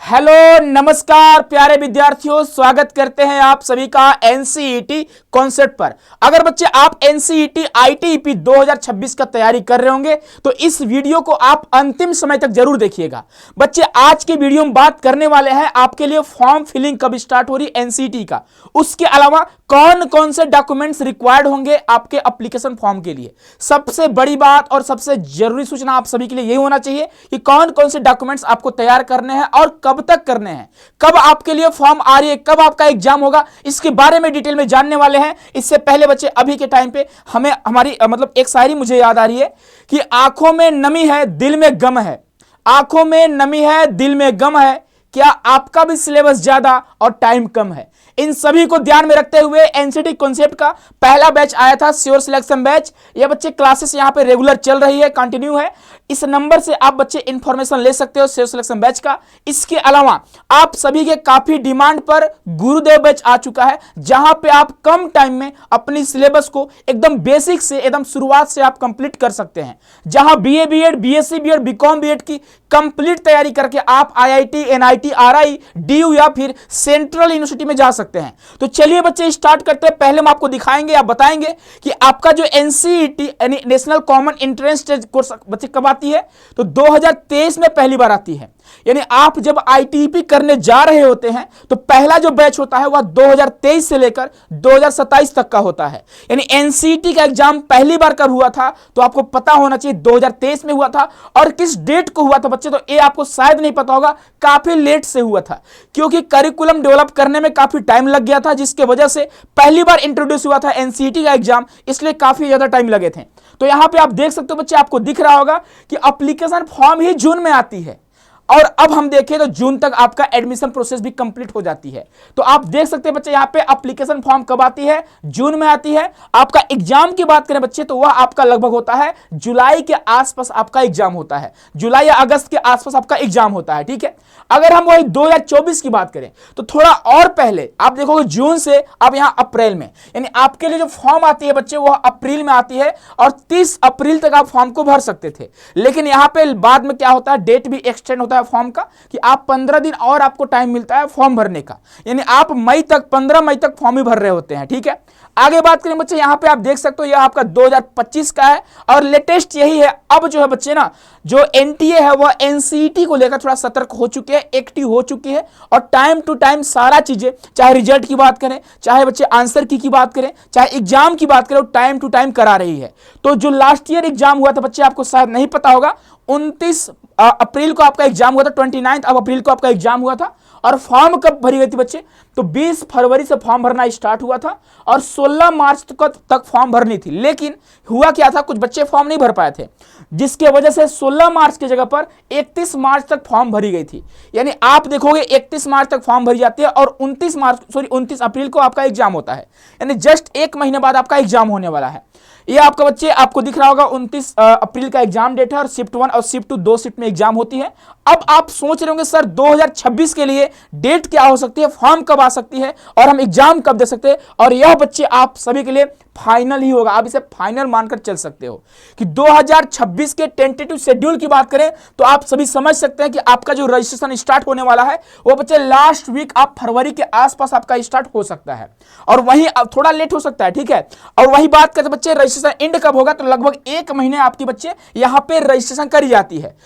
Hello नमस्कार प्यारे विद्यार्थियों, स्वागत करते हैं आप सभी का एनसीईटी कॉन्सेप्ट पर। अगर बच्चे आप एनसीईटी आईटीईपी 2026 का तैयारी कर रहे होंगे तो इस वीडियो को आप अंतिम समय तक जरूर देखिएगा। बच्चे आज के वीडियो में बात करने वाले हैं आपके लिए फॉर्म फिलिंग कब स्टार्ट हो रही एनसीईटी का, उसके अलावा कौन कौन से डॉक्यूमेंट्स रिक्वायर्ड होंगे आपके एप्लीकेशन फॉर्म के लिए। सबसे बड़ी बात और सबसे जरूरी सूचना आप सभी के लिए यही होना चाहिए कि कौन कौन से डॉक्यूमेंट्स आपको तैयार करने हैं और कब तक करने हैं, कब आपके लिए फॉर्म आ रही है, कब आपका एग्जाम होगा, इसके बारे में डिटेल में जानने वाले हैं। इससे पहले बच्चे अभी के टाइम पे हमें हमारी एक शायरी मुझे याद आ रही है कि आंखों में नमी है दिल में गम है, आंखों में नमी है दिल में गम है, क्या आपका भी सिलेबस ज्यादा और टाइम कम है। इन सभी को ध्यान में रखते हुए एनसीईटी कॉन्सेप्ट का पहला बैच आया था श्योर सिलेक्शन बैच। ये बच्चे क्लासेस यहां पे रेगुलर चल रही है, कंटिन्यू है। इस नंबर से आप बच्चे इंफॉर्मेशन ले सकते हो श्योर सिलेक्शन बैच का। इसके अलावा आप सभी के काफी डिमांड पर गुरुदेव बैच आ चुका है, जहां पे आप कम टाइम में अपनी सिलेबस को एकदम बेसिक से एकदम शुरुआत से आप कंप्लीट कर सकते हैं, जहां BA BEd BSc BEd BCom BEd की कंप्लीट तैयारी करके आप आईआईटी एनआईटी आरआई डीयू या फिर सेंट्रल यूनिवर्सिटी में जा सकते हैं। तो चलिए बच्चे स्टार्ट करते हैं। पहले हम आपको दिखाएंगे या बताएंगे कि आपका जो एनसीईटी यानी national common entrance test course बच्चे कब आती है, तो 2023 में पहली बार आती है। यानी आप जब आईटीईपी करने जा रहे होते हैं तो पहला जो बैच होता है वह 2023 से लेकर 2027 तक का होता है। यानी एनसीईटी का एग्जाम पहली बार कब हुआ था तो आपको पता होना चाहिए 2023 में हुआ था। और किस डेट को हुआ था बच्चे, तो ये आपको शायद नहीं पता होगा, काफी लेट से हुआ था क्योंकि करिकुलम डेवलप करने में काफी टाइम लग गया था, जिसके वजह से पहली बार इंट्रोड्यूस हुआ था एनसीईटी का एग्जाम, इसलिए काफी ज्यादा टाइम लगे थे। तो यहां पे आप देख सकते हो बच्चे, आपको दिख रहा होगा कि एप्लीकेशन फॉर्म ही जून में आती है और अब हम देखें तो जून तक आपका एडमिशन प्रोसेस भी कंप्लीट हो जाती है। तो आप देख सकते हैं बच्चे यहाँ पे एप्लीकेशन फॉर्म कब आती है, जून में आती है। आपका एग्जाम की बात करें बच्चे तो वह आपका लगभग होता है जुलाई के आसपास आपका एग्जाम होता है, जुलाई या अगस्त के आसपास आपका एग्जाम होता है, ठीक है। अगर हम वही 2024 की बात करें तो थोड़ा और पहले आप देखोगे जून से अब यहाँ अप्रैल में, यानी आपके लिए जो फॉर्म आती है बच्चे वह अप्रैल में आती है और 30 अप्रैल तक आप फॉर्म को भर सकते थे। लेकिन यहाँ पे बाद में क्या होता है, डेट भी एक्सटेंड होता है फॉर्म का कि आप 15 दिन और आपको टाइम मिलता है फॉर्म भरने का, यानी आप मई तक 15 मई तक फॉर्म ही भर रहे होते हैं, ठीक है। आगे बात करें बच्चे, यहां पे आप देख सकते हो यह आपका 2025 का है और लेटेस्ट यही है। अब जो है बच्चे ना, जो एनटीए है वह एनसीईटी को लेकर थोड़ा सतर्क हो चुके हैं, एक्टिव हो चुकी है और टाइम टू टाइम सारा चीजें, चाहे रिजल्ट की बात करें, चाहे बच्चे आंसर की बात करें, चाहे एग्जाम की बात करें, टाइम टू टाइम करा रही है। तो जो लास्ट ईयर एग्जाम हुआ था बच्चे, आपको शायद नहीं पता होगा, 29 अप्रैल को आपका एग्जाम हुआ था, 29 अप्रैल को आपका एग्जाम हुआ था। और फॉर्म कब भरी गई थी बच्चे, तो 20 फरवरी से फॉर्म भरना स्टार्ट हुआ था और 16 मार्च तक फॉर्म भरनी थी। लेकिन हुआ क्या था, कुछ बच्चे फॉर्म नहीं भर पाए थे, जिसके वजह से 16 मार्च की जगह पर 31 मार्च तक फॉर्म भरी गई थी। यानी आप देखोगे 31 मार्च तक फॉर्म भरी जाती है और 29 अप्रैल को आपका एग्जाम होता है, यानी जस्ट एक महीने बाद आपका एग्जाम होने वाला है। ये आपका बच्चे आपको दिख रहा होगा 29 अप्रैल का एग्जाम डेट है और शिफ्ट 1 और शिफ्ट 2 दो शिफ्ट में एग्जाम होती है। अब आप सोच रहे होंगे सर 2026 के लिए डेट क्या हो सकती है, फॉर्म कब आ सकती है और हम एग्जाम कब दे सकते हैं। और यह बच्चे आप सभी के लिए फाइनल ही होगा, आप इसे फाइनल मानकर चल सकते हो कि 2026 के टेंटेटिव शेड्यूल की बात करें तो आप सभी समझ सकते हैं कि आपका जो रजिस्ट्रेशन स्टार्ट होने वाला है वो बच्चे लास्ट वीक आप फरवरी के आसपास आपका स्टार्ट हो सकता है और वहीं थोड़ा लेट हो सकता है, ठीक है। और वही बात करते बच्चे रजिस्ट्रेशन एंड कब होगा, तो लगभग एक महीने आपकी बच्चे यहां पे रजिस्ट्रेशन करी जाती है।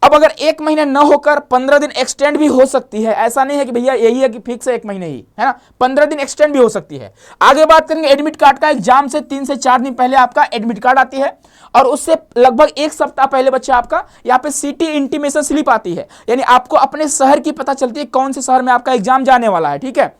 अब अगर एक महीने न होकर 15 दिन एक्सटेंड भी हो सकती है, ऐसा नहीं है कि भैया यही है कि फिक्स है एक महीने ही, है ना, 15 दिन एक्सटेंड भी हो सकती है। आगे बात करेंगे एडमिट कार्ड का, एग्जाम से 3 से 4 दिन पहले आपका एडमिट कार्ड आती है और उससे लगभग एक सप्ताह पहले बच्चे आपका यहाँ पे सिटी इंटीमेशन स्लिप आती है, यानी आपको अपने शहर की पता चलती है कौन से शहर में आपका एग्जाम जाने वाला है, ठीक है।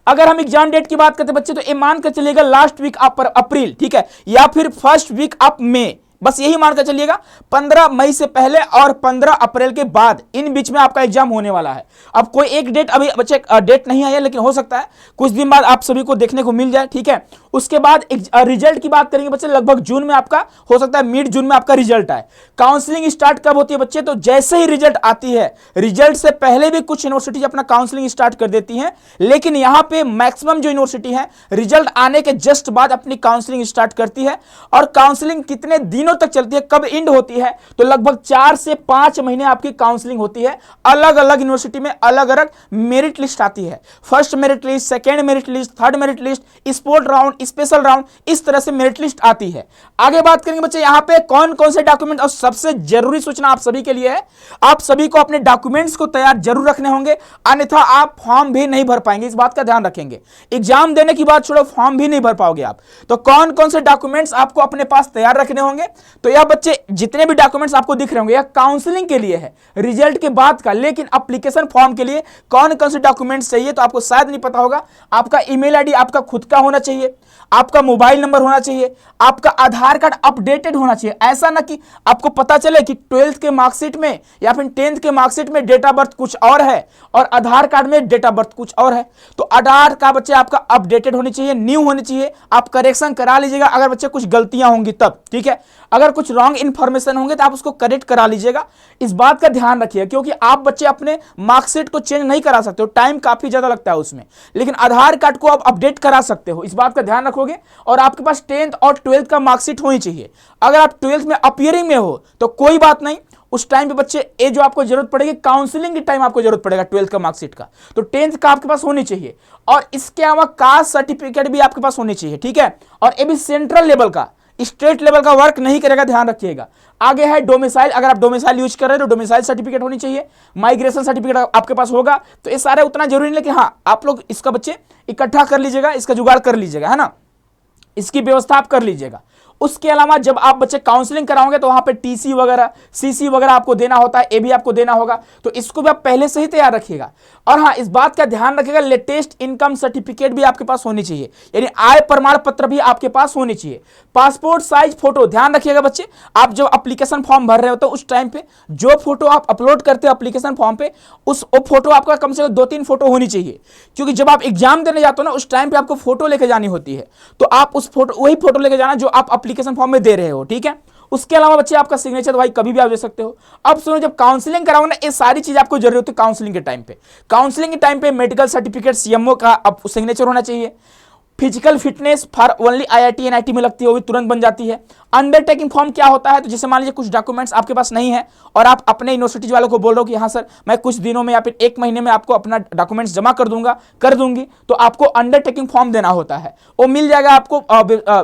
अगर हम एग्जाम डेट की बात करते बच्चे तो ये मान कर चलिएगा लास्ट वीक आप अप्रैल, ठीक है, या फिर फर्स्ट वीक आप मई, बस यही मानकर चलिएगा। 15 मई से पहले और 15 अप्रैल के बाद इन बीच में आपका एग्जाम होने वाला है। अब कोई एक डेट अभी बच्चे डेट नहीं आई है, लेकिन हो सकता है कुछ दिन बाद आप सभी को देखने को मिल जाए, ठीक है। उसके बाद रिजल्ट की बात करेंगे बच्चे, लगभग जून में आपका हो सकता है, मिड जून में आपका रिजल्ट आए। काउंसलिंग स्टार्ट कब होती है बच्चे, तो जैसे ही रिजल्ट आती है, रिजल्ट से पहले भी कुछ यूनिवर्सिटी अपना काउंसलिंग स्टार्ट कर देती हैं, लेकिन यहां पे मैक्सिमम जो यूनिवर्सिटी है रिजल्ट आने के जस्ट बाद अपनी काउंसलिंग स्टार्ट करती है। और काउंसलिंग कितने दिनों दिनों तक चलती है। कब एंड होती है? तो लगभग 4 से 5 महीने आपकी काउंसलिंग होती है। अलग अलग यूनिवर्सिटी में अलग अलग मेरिट लिस्ट आती है, first merit list, second merit list, third merit list, sport round, special round, इस तरह से मेरिट लिस्ट आती है। आगे बात करेंगे बच्चे यहाँ पे कौन कौन से डॉक्यूमेंट, और सबसे जरूरी सूचना आप सभी के लिए है, आप सभी को अपने डॉक्यूमेंट्स को तैयार जरूर रखने होंगे, अन्यथा आप फॉर्म भी नहीं भर पाएंगे। इस बात का ध्यान रखेंगे। एग्जाम देने की बात छोड़ो, फॉर्म भी नहीं भर पाओगे आप। तो कौन कौन से डॉक्यूमेंट्स आपको अपने पास तैयार रखने होंगे? तो यह बच्चे जितने भी डॉक्यूमेंट्स आपको दिख रहे होंगे, यह काउंसलिंग के लिए है, रिजल्ट के बाद का। लेकिन एप्लीकेशन फॉर्म के लिए कौन कौन से डॉक्यूमेंट्स चाहिए तो आपको शायद नहीं पता होगा। आपका ईमेल आईडी आपका खुद का होना चाहिए, आपका मोबाइल नंबर होना चाहिए, आपका आधार कार्ड अपडेटेड होना चाहिए। ऐसा ना कि आपको पता चले कि 12th के मार्कशीट में या फिर 10th के मार्कशीट में डेट ऑफ बर्थ कुछ और है और आधार कार्ड में डेट ऑफ बर्थ कुछ और है। तो आधार का बच्चे आपका अपडेटेड होनी चाहिए, न्यू होनी चाहिए। आप करेक्शन करा लीजिएगा अगर बच्चे कुछ गलतियां होंगी तब, ठीक है। अगर कुछ रॉन्ग इंफॉर्मेशन होंगे तो आप उसको करेक्ट करा लीजिएगा। इस बात का ध्यान रखिए, क्योंकि आप बच्चे अपने मार्कशीट को चेंज नहीं करा सकते हो, टाइम काफी ज्यादा लगता है उसमें, लेकिन आधार कार्ड को आप अपडेट करा सकते हो। इस बात का ध्यान रखोगे। और आपके पास 10th और 12th का मार्कशीट होनी चाहिए। अगर आप 12th में अपियरिंग में हो तो कोई बात नहीं, उस टाइम पे बच्चे ये जो आपको जरूरत पड़ेगी काउंसलिंग के टाइम आपको जरूरत पड़ेगा 12th का मार्कशीट का, तो 10th का आपके पास होनी चाहिए। और इसके अलावा कास्ट सर्टिफिकेट भी आपके पास होनी चाहिए, ठीक है। और ये भी सेंट्रल लेवल का, स्टेट लेवल का वर्क नहीं करेगा, ध्यान रखिएगा। आगे है डोमिसाइल, अगर आप डोमिसाइल यूज कर रहे हो तो डोमिसाइल सर्टिफिकेट होनी चाहिए। माइग्रेशन सर्टिफिकेट आपके पास होगा। तो ये सारे उतना जरूरी नहीं, लेकिन हाँ आप लोग इसका बच्चे इकट्ठा कर लीजिएगा, इसका जुगाड़ कर लीजिएगा, है ना, इसकी व्यवस्था आप कर लीजिएगा। उसके अलावा जब आप बच्चे काउंसलिंग कराओगे तो वहां पे टीसी वगैरह, सीसी वगैरह आपको देना होता है, ये भी आपको देना होगा। तो इसको भी आप पहले से ही तैयार रखिएगा। और हाँ, इस बात का ध्यान रखिएगा, लेटेस्ट इनकम सर्टिफिकेट भी आपके पास होनी चाहिए, यानी आय प्रमाण पत्र भी आपके पास होनी चाहिए। पासपोर्ट साइज फोटो, ध्यान रखिएगा बच्चे, आप जब एप्लीकेशन फॉर्म भर रहे हो तो उस टाइम पे जो फोटो आप अपलोड करते हो एप्लीकेशन फॉर्म पे, उस फोटो आपका कम से कम 2-3 फोटो होनी चाहिए। क्योंकि जब आप एग्जाम देने जाते हो ना, उस टाइम पे आपको फोटो लेके जानी होती है। तो आप उस फोटो, वही फोटो लेके जाना जो आप एप्लीकेशन फॉर्म में दे रहे हो, ठीक है। उसके अलावा बच्चे आपका सिग्नेचर भाई कभी भी आप दे सकते हो। अब सुनो, जब काउंसलिंग कराओगे ना, ये सारी चीज आपको जरूरत है काउंसलिंग के टाइम पे। काउंसलिंग के टाइम पे मेडिकल सर्टिफिकेट, सीएमओ का सिग्नेचर होना चाहिए। Physical fitness for only IIT NIT में लगती है, वो भी तुरंत बन जाती है। अंडरटेकिंग फॉर्म क्या होता है? तो जैसे मान लीजिए कुछ डॉक्यूमेंट्स आपके पास नहीं है और आप अपने यूनिवर्सिटी वालों को बोल रहे हो कि हाँ सर मैं कुछ दिनों में या फिर 1 महीने में आपको अपना डॉक्यूमेंट्स जमा कर दूंगी, तो आपको अंडरटेकिंग फॉर्म देना होता है। वो मिल जाएगा आपको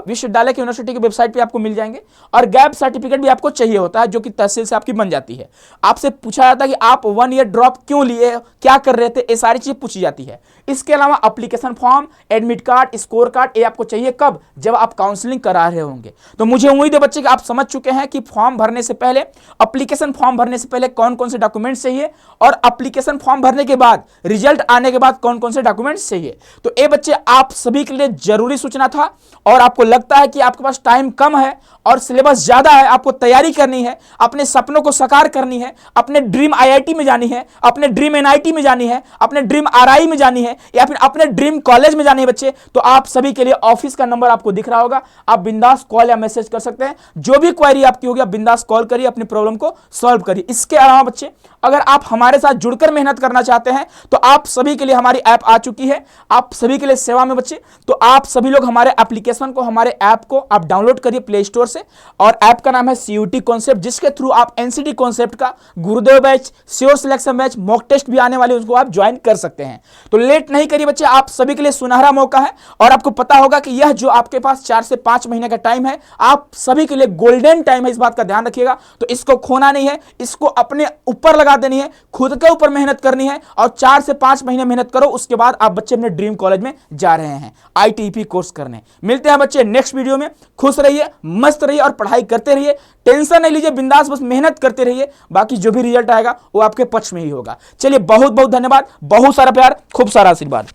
विश्वविद्यालय की यूनिवर्सिटी की वेबसाइट पर आपको मिल जाएंगे। और गैप सर्टिफिकेट भी आपको चाहिए होता है, जो कि तहसील से आपकी बन जाती है। आपसे पूछा जाता है कि आप 1 ईयर ड्रॉप क्यों लिए, क्या कर रहे थे, ये सारी चीजें पूछी जाती है। इसके अलावा application form, admit card, score card, ये आपको चाहिए कब? जब आप काउंसलिंग करा रहे होंगे। तो मुझे उम्मीद है बच्चे कि आप समझ चुके हैं कि फॉर्म भरने से पहले, एप्लीकेशन फॉर्म भरने से पहले कौन कौन से डॉक्यूमेंट्स चाहिए, और एप्लीकेशन फॉर्म भरने के बाद, रिजल्ट आने के बाद कौन कौन से डॉक्यूमेंट्स चाहिए। तो ये बच्चे आप सभी के लिए जरूरी सूचना था। और आपको लगता है कि आपके पास टाइम कम है और सिलेबस ज्यादा है, आपको तैयारी करनी है, अपने सपनों को साकार करनी है, अपने ड्रीम आईआईटी में जानी है, अपने ड्रीम एनआईटी में जानी है, अपने ड्रीम आरआई में जानी है, या फिर अपने ड्रीम कॉलेज में जानी है बच्चे, तो आप सभी के लिए ऑफिस का नंबर आपको दिख रहा होगा, आप बिंदास कॉल या मैसेज कर सकते हैं। जो भी क्वेरी आपकी होगी आप बिंदास कॉल करिए, अपनी प्रॉब्लम को सॉल्व करिए। इसके अलावा बच्चे अगर आप हमारे साथ जुड़कर मेहनत करना चाहते हैं तो आप सभी के लिए हमारी ऐप आ चुकी है, आप सभी के लिए सेवा में बच्चे। तो आप सभी लोग हमारे एप्लीकेशन को, हमारे ऐप को आप डाउनलोड करिए प्ले स्टोर से, और ऐप का नाम है सीयूटी कॉन्सेप्ट, जिसके थ्रू आप एनसीटी कॉन्सेप्ट का Gurudev batch, sure selection batch, mock test भी आने वाले, उसको आप ज्वाइन कर सकते हैं। तो लेट नहीं करिए बच्चे, आप सभी के लिए सुनहरा मौका है। और आपको पता होगा कि यह जो आपके पास 4 से 5 महीने का टाइम है, आप सभी के लिए गोल्डन टाइम है, इस बात का ध्यान रखिएगा। तो इसको खोना नहीं है, इसको अपने ऊपर लगा देनी है, खुद के ऊपर मेहनत करनी है, और 4 से 5 महीने मेहनत करो, उसके बाद आप बच्चे अपने ड्रीम कॉलेज में जा रहे हैं आईटीईपी कोर्स करने। मिलते हैं बच्चे नेक्स्ट वीडियो में। खुश रहिए, मस्त रहिए और पढ़ाई करते रहिए, टेंशन नहीं लीजिए, बिंदास बस मेहनत करते रहिए, बाकी जो भी रिजल्ट आएगा वो आपके पक्ष में ही होगा। चलिए बहुत बहुत धन्यवाद, बहुत सारा प्यार, खूब सारा आशीर्वाद।